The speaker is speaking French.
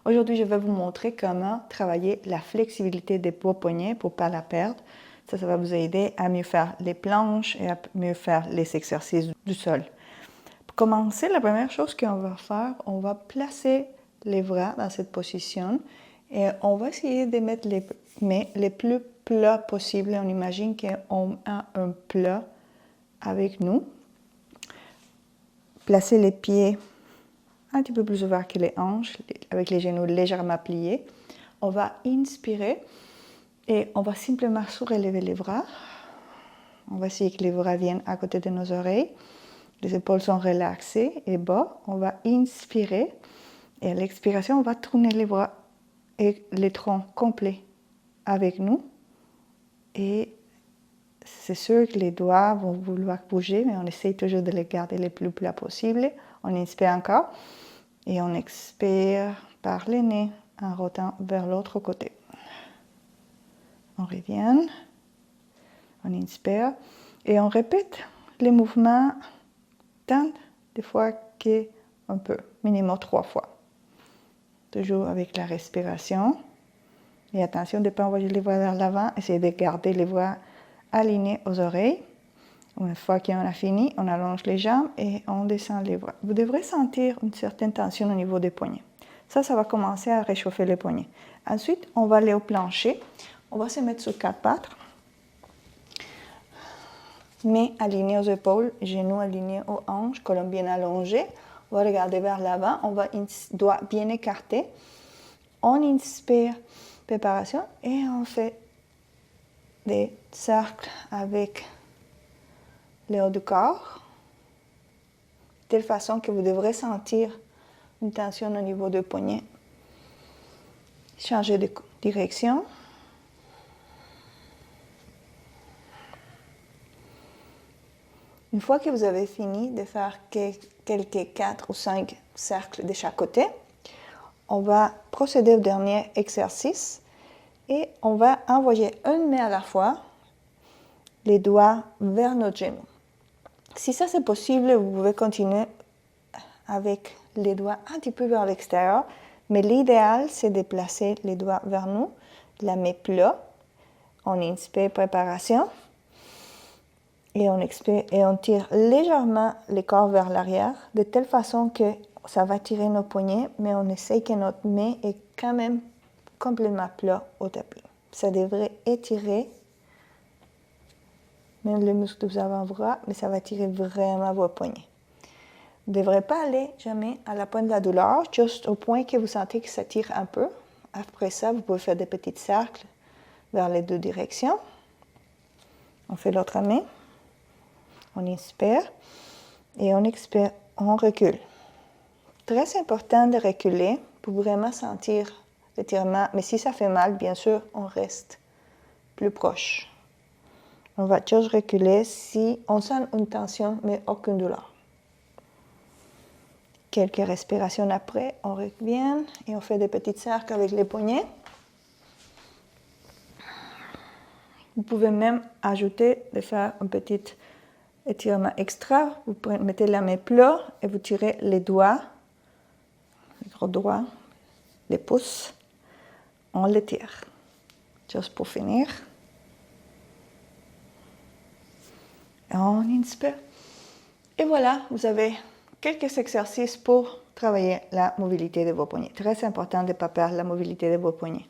Aujourd'hui, je vais vous montrer comment travailler la flexibilité de vos poignets pour ne pas la perdre. Ça va vous aider à mieux faire les planches et à mieux faire les exercices du sol. Pour commencer, la première chose qu'on va faire, on va placer les bras dans cette position et on va essayer de mettre les mains les plus plats possible. On imagine qu'on a un plat avec nous. Placez les pieds un petit peu plus ouverts que les hanches, avec les genoux légèrement pliés. On va inspirer et on va simplement surélever les bras. On va essayer que les bras viennent à côté de nos oreilles. Les épaules sont relaxées et bas. On va inspirer et à l'expiration, on va tourner les bras et les troncs complets avec nous. Et c'est sûr que les doigts vont vouloir bouger, mais on essaye toujours de les garder le plus plat possible. On inspire encore et on expire par le nez en rotant vers l'autre côté. On revient, on inspire et on répète les mouvements tant de fois qu'on peut, minimum 3 fois. Toujours avec la respiration. Et attention de ne pas envoyer les bras vers l'avant, essayez de garder les bras alignés aux oreilles. Une fois qu'on a fini, on allonge les jambes et on descend les bras. Vous devrez sentir une certaine tension au niveau des poignets. Ça va commencer à réchauffer les poignets. Ensuite, on va aller au plancher. On va se mettre sur 4 pattes. Mains alignées aux épaules, genoux alignés aux hanches, colonne bien allongée. On va regarder vers l'avant, doigts bien écartés. On inspire, préparation, et on fait des cercles avec le haut du corps, de telle façon que vous devrez sentir une tension au niveau du poignet. Changez de direction. Une fois que vous avez fini de faire quelques 4 ou 5 cercles de chaque côté, on va procéder au dernier exercice et on va envoyer une main à la fois, les doigts vers nos genoux. Si ça c'est possible, vous pouvez continuer avec les doigts un petit peu vers l'extérieur, mais l'idéal c'est de placer les doigts vers nous, la main plat. On inspire, préparation. Et on expire et on tire légèrement le corps vers l'arrière, de telle façon que ça va tirer nos poignets, mais on essaye que notre main est quand même complètement plat au tapis. Ça devrait étirer même les muscles de vos avant-bras, mais ça va tirer vraiment vos poignets. Vous ne devrez pas aller jamais à la pointe de la douleur, juste au point que vous sentez que ça tire un peu. Après ça, vous pouvez faire des petits cercles vers les deux directions. On fait l'autre main. On inspire et on expire, on recule. Très important de reculer pour vraiment sentir l'étirement, mais si ça fait mal, bien sûr, on reste plus proche. On va juste reculer si on sent une tension, mais aucune douleur. Quelques respirations après, on revient et on fait des petits cercles avec les poignets. Vous pouvez même ajouter de faire un petit étirement extra. Vous mettez la main plat et vous tirez les doigts, les gros doigts, les pouces. On les tire. Juste pour finir. Et on inspire. Et voilà, vous avez quelques exercices pour travailler la mobilité de vos poignets. Très important de ne pas perdre la mobilité de vos poignets.